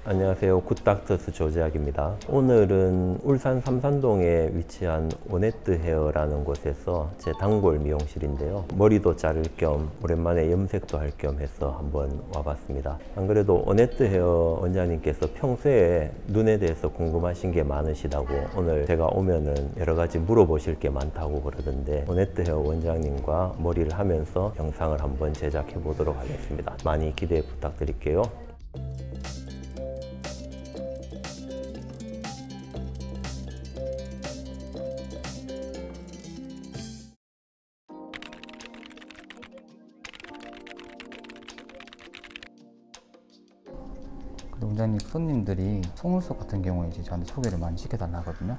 안녕하세요. 굿닥터스 조재학입니다. 오늘은 울산 삼산동에 위치한 오네트 헤어라는 곳에서 제 단골 미용실인데요. 머리도 자를 겸 오랜만에 염색도 할 겸 해서 한번 와봤습니다. 안 그래도 오네트 헤어 원장님께서 평소에 눈에 대해서 궁금하신 게 많으시다고 오늘 제가 오면은 여러 가지 물어보실 게 많다고 그러던데 오네트 헤어 원장님과 머리를 하면서 영상을 한번 제작해 보도록 하겠습니다. 많이 기대 부탁드릴게요. 원장님 손님들이 속눈썹 같은 경우에 이제 저한테 소개를 많이 시켜달라 하거든요.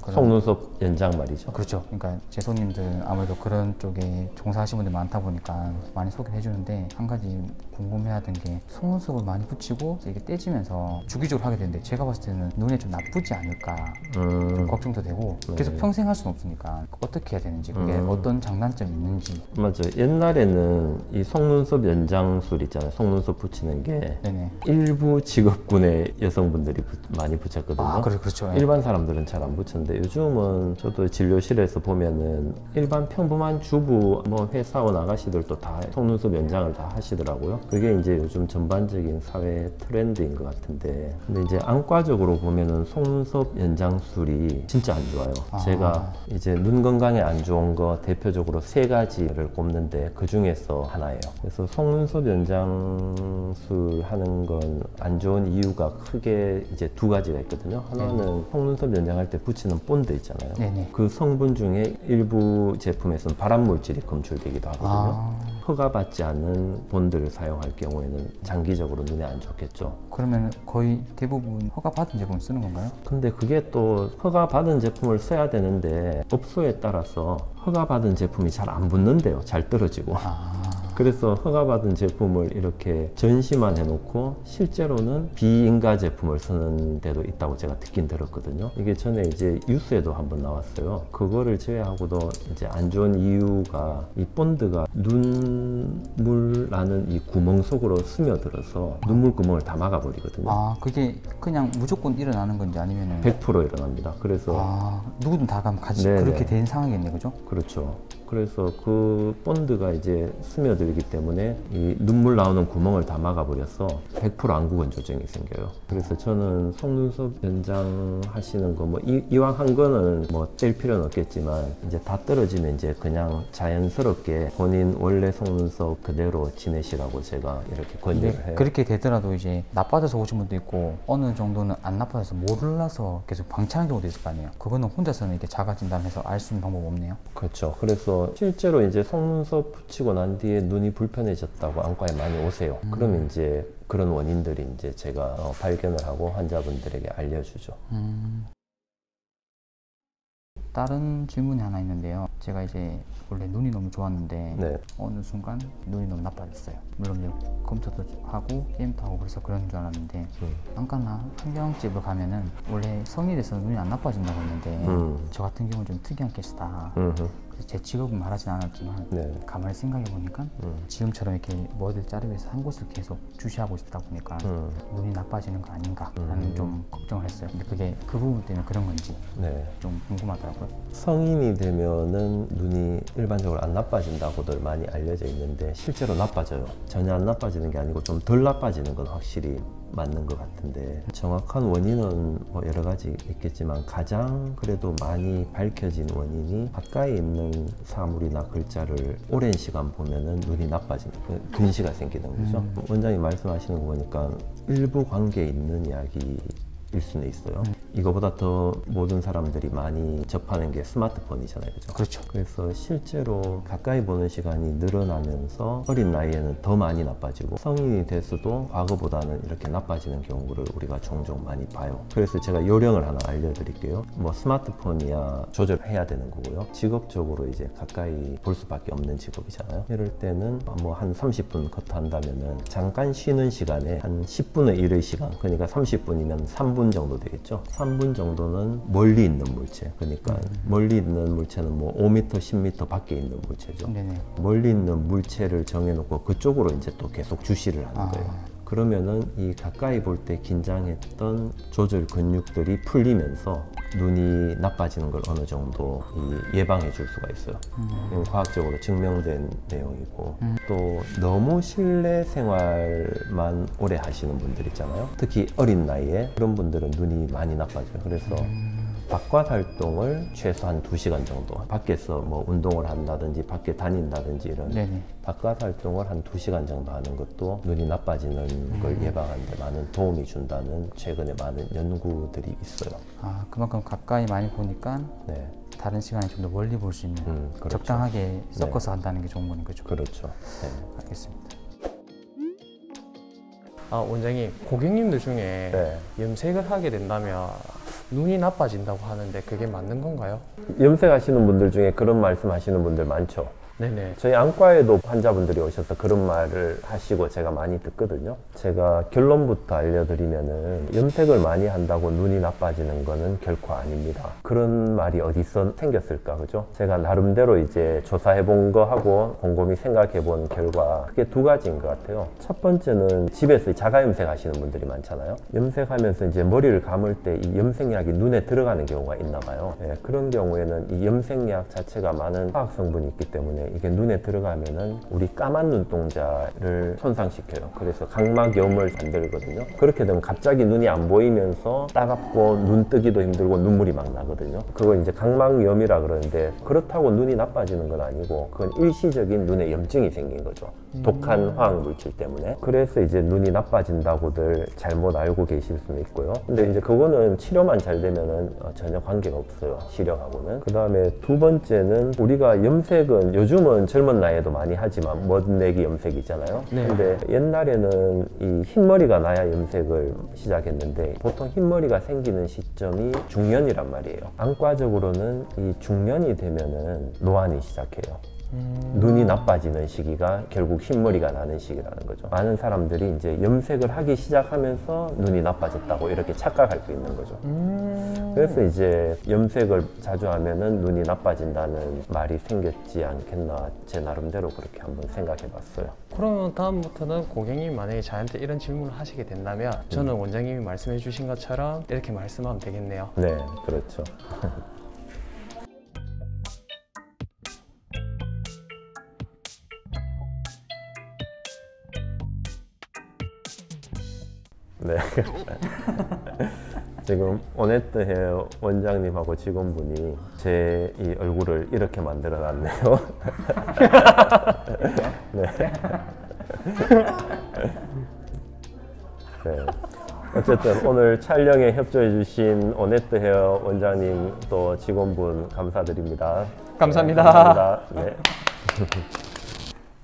속눈썹 연장 말이죠. 그렇죠. 그러니까 제 손님들은 아무래도 그런 쪽에 종사하시는 분들이 많다 보니까 많이 소개를 해주는데 한 가지 궁금해하던 게 속눈썹을 많이 붙이고 이게 떼지면서 주기적으로 하게 되는데 제가 봤을 때는 눈에 좀 나쁘지 않을까 좀 걱정도 되고 계속 평생 할 수는 없으니까 어떻게 해야 되는지 그게 어떤 장단점이 있는지. 맞아요. 옛날에는 이 속눈썹 연장술 있잖아요. 속눈썹 붙이는 게 네네. 일부 직업군의 여성분들이 많이 붙였거든요. 아, 그렇죠. 일반 사람들은 잘 안 붙였는데 요즘은 저도 진료실에서 보면은 일반 평범한 주부 뭐 회사원 아가씨들도 다 속눈썹 연장을 다 하시더라고요. 그게 이제 요즘 전반적인 사회 트렌드인 것 같은데 근데 이제 안과적으로 보면은 속눈썹 연장술이 진짜 안 좋아요. 제가 이제 눈 건강에 안 좋은 거 대표적으로 세 가지를 꼽는데 그 중에서 하나예요. 그래서 속눈썹 연장술 하는 건 안 좋은 이유가 크게 이제 두 가지가 있거든요. 하나는 속눈썹 연장할 때 붙이는 본드 있잖아요. 그 성분 중에 일부 제품에서는 발암 물질이 검출되기도 하거든요. 허가받지 않은 본드를 사용할 경우에는 장기적으로 눈에 안 좋겠죠. 그러면 거의 대부분 허가받은 제품을 쓰는 건가요? 근데 그게 또 허가받은 제품을 써야 되는데 업소에 따라서 허가받은 제품이 잘 안 붙는데요. 잘 떨어지고. 그래서 허가받은 제품을 이렇게 전시만 해놓고 실제로는 비인가 제품을 쓰는 데도 있다고 제가 듣긴 들었거든요. 이게 전에 이제 뉴스에도 한번 나왔어요. 그거를 제외하고도 이제 안 좋은 이유가 이 본드가 눈물 나는 이 구멍 속으로 스며들어서 눈물 구멍을 다 막아버리거든요. 아, 그게 그냥 무조건 일어나는 건지 아니면은 100% 일어납니다. 그래서 누구든 다 가면 같이 그렇게 된 상황이겠네, 그죠? 그렇죠. 그래서 그 본드가 이제 스며들기 때문에 이 눈물 나오는 구멍을 다 막아버려서 100% 안구건 조정이 생겨요. 그래서 저는 속눈썹 연장 하시는 거 뭐 이왕 한 거는 뭐 뗄 필요는 없겠지만 이제 다 떨어지면 이제 그냥 자연스럽게 본인 원래 속눈썹 그대로 지내시라고 제가 이렇게 권유를 해요. 그렇게 되더라도 이제 나빠져서 오신 분도 있고 어느 정도는 안 나빠져서 몰라서 계속 방치하는 경우도 있을 거 아니에요. 그거는 혼자서는 이렇게 자가 진단해서 알 수 있는 방법 없네요. 그렇죠. 그래서 실제로 이제 속눈썹 붙이고 난 뒤에 눈이 불편해졌다고 안과에 많이 오세요. 그러면 이제 그런 원인들이 이제 제가 발견을 하고 환자분들에게 알려주죠. 다른 질문이 하나 있는데요. 제가 이제 원래 눈이 너무 좋았는데 어느 순간 눈이 너무 나빠졌어요. 물론 컴퓨터도 하고 게임도 하고 그래서 그런 줄 알았는데 안과나 한경집을 가면은 원래 성인이 돼서 눈이 안 나빠진다고 했는데 저 같은 경우는 좀 특이한 케이스다. 제 직업은 말하진 않았지만 가만히 생각해 보니까 지금처럼 이렇게 머리를 자르기 위해서 한 곳을 계속 주시하고 있다 보니까 눈이 나빠지는 거 아닌가 라는 좀 걱정을 했어요. 근데 그게 그 부분 때문에 그런 건지 좀 궁금하더라고요. 성인이 되면은 눈이 일반적으로 안 나빠진다고들 많이 알려져 있는데 실제로 나빠져요. 전혀 안 나빠지는 게 아니고 좀 덜 나빠지는 건 확실히 맞는 것 같은데 정확한 원인은 뭐 여러 가지 있겠지만 가장 그래도 많이 밝혀진 원인이 가까이 있는 사물이나 글자를 오랜 시간 보면은 눈이 나빠지는 근시가 생기는 거죠. 원장님 말씀하시는 거 보니까 일부 관계에 있는 이야기 일 수는 있어요. 이거보다 더 모든 사람들이 많이 접하는 게 스마트폰이잖아요. 그죠? 그렇죠. 그래서 실제로 가까이 보는 시간이 늘어나면서 어린 나이에는 더 많이 나빠지고 성인이 돼서도 과거보다는 이렇게 나빠지는 경우를 우리가 종종 많이 봐요. 그래서 제가 요령을 하나 알려드릴게요. 뭐 스마트폰이야 조절해야 되는 거고요. 직업적으로 이제 가까이 볼 수밖에 없는 직업이잖아요. 이럴 때는 뭐 한 30분 커트한다면은 잠깐 쉬는 시간에 한 10분의 1의 시간, 그러니까 30분이면 3분 정도 되겠죠. 3분 정도는 멀리 있는 물체, 그러니까 멀리 있는 물체는 뭐 5m, 10m 밖에 있는 물체죠. 멀리 있는 물체를 정해놓고 그쪽으로 이제 또 계속 주시를 하는 거예요. 그러면은 이 가까이 볼 때 긴장했던 조절 근육들이 풀리면서 눈이 나빠지는 걸 어느 정도 예방해 줄 수가 있어요. 이건 과학적으로 증명된 내용이고 또 너무 실내 생활만 오래 하시는 분들 있잖아요. 특히 어린 나이에 그런 분들은 눈이 많이 나빠져요. 그래서 바깥 활동을 최소한 2시간 정도 밖에서 뭐 운동을 한다든지 밖에 다닌다든지 이런 네네. 바깥 활동을 한 2시간 정도 하는 것도 눈이 나빠지는 걸 예방하는 데 많은 도움이 준다는 최근에 많은 연구들이 있어요. 아, 그만큼 가까이 많이 보니까 네. 다른 시간에 좀 더 멀리 볼 수 있는 그렇죠. 적당하게 섞어서 한다는 게 좋은 거는 거죠. 그렇죠. 네. 알겠습니다. 아, 원장님, 고객님들 중에 네. 염색을 하게 된다면 눈이 나빠진다고 하는데 그게 맞는 건가요? 염색하시는 분들 중에 그런 말씀 하시는 분들 많죠. 네네. 저희 안과에도 환자분들이 오셔서 그런 말을 하시고 제가 많이 듣거든요. 제가 결론부터 알려드리면은 염색을 많이 한다고 눈이 나빠지는 거는 결코 아닙니다. 그런 말이 어디서 생겼을까, 그죠? 제가 나름대로 이제 조사해본 거하고 곰곰이 생각해본 결과 크게 2가지인 것 같아요. 첫 번째는 집에서 자가 염색하시는 분들이 많잖아요. 염색하면서 이제 머리를 감을 때 이 염색약이 눈에 들어가는 경우가 있나 봐요. 예, 그런 경우에는 이 염색약 자체가 많은 화학 성분이 있기 때문에 이게 눈에 들어가면은 우리 까만 눈동자를 손상시켜요. 그래서 각막염을 만들거든요. 그렇게 되면 갑자기 눈이 안 보이면서 따갑고 눈 뜨기도 힘들고 눈물이 막 나거든요. 그걸 이제 각막염이라 그러는데 그렇다고 눈이 나빠지는 건 아니고 그건 일시적인 눈에 염증이 생긴 거죠. 독한 화학 물질 때문에. 그래서 이제 눈이 나빠진다고들 잘못 알고 계실 수는 있고요. 근데 이제 그거는 치료만 잘 되면은 전혀 관계가 없어요. 시력하고는. 그 다음에 2번째는 우리가 염색은 요즘은 젊은 나이에도 많이 하지만 멋내기 염색이잖아요. 네. 근데 옛날에는 이 흰머리가 나야 염색을 시작했는데 보통 흰머리가 생기는 시점이 중년이란 말이에요. 안과적으로는 이 중년이 되면은 노안이 시작해요. 눈이 나빠지는 시기가 결국 흰머리가 나는 시기라는 거죠. 많은 사람들이 이제 염색을 하기 시작하면서 눈이 나빠졌다고 이렇게 착각할 수 있는 거죠. 그래서 이제 염색을 자주 하면은 눈이 나빠진다는 말이 생겼지 않겠나 제 나름대로 그렇게 한번 생각해 봤어요. 그러면 다음부터는 고객님이 만약에 저한테 이런 질문을 하시게 된다면 저는 원장님이 말씀해 주신 것처럼 이렇게 말씀하면 되겠네요. 네, 그렇죠. 네. 지금 오네트 헤어 원장님하고 직원분이 제 이 얼굴을 이렇게 만들어 놨네요. 네. 네. 어쨌든 오늘 촬영에 협조해 주신 오네트 헤어 원장님 또 직원분 감사드립니다. 감사합니다. 네, 감사합니다. 네.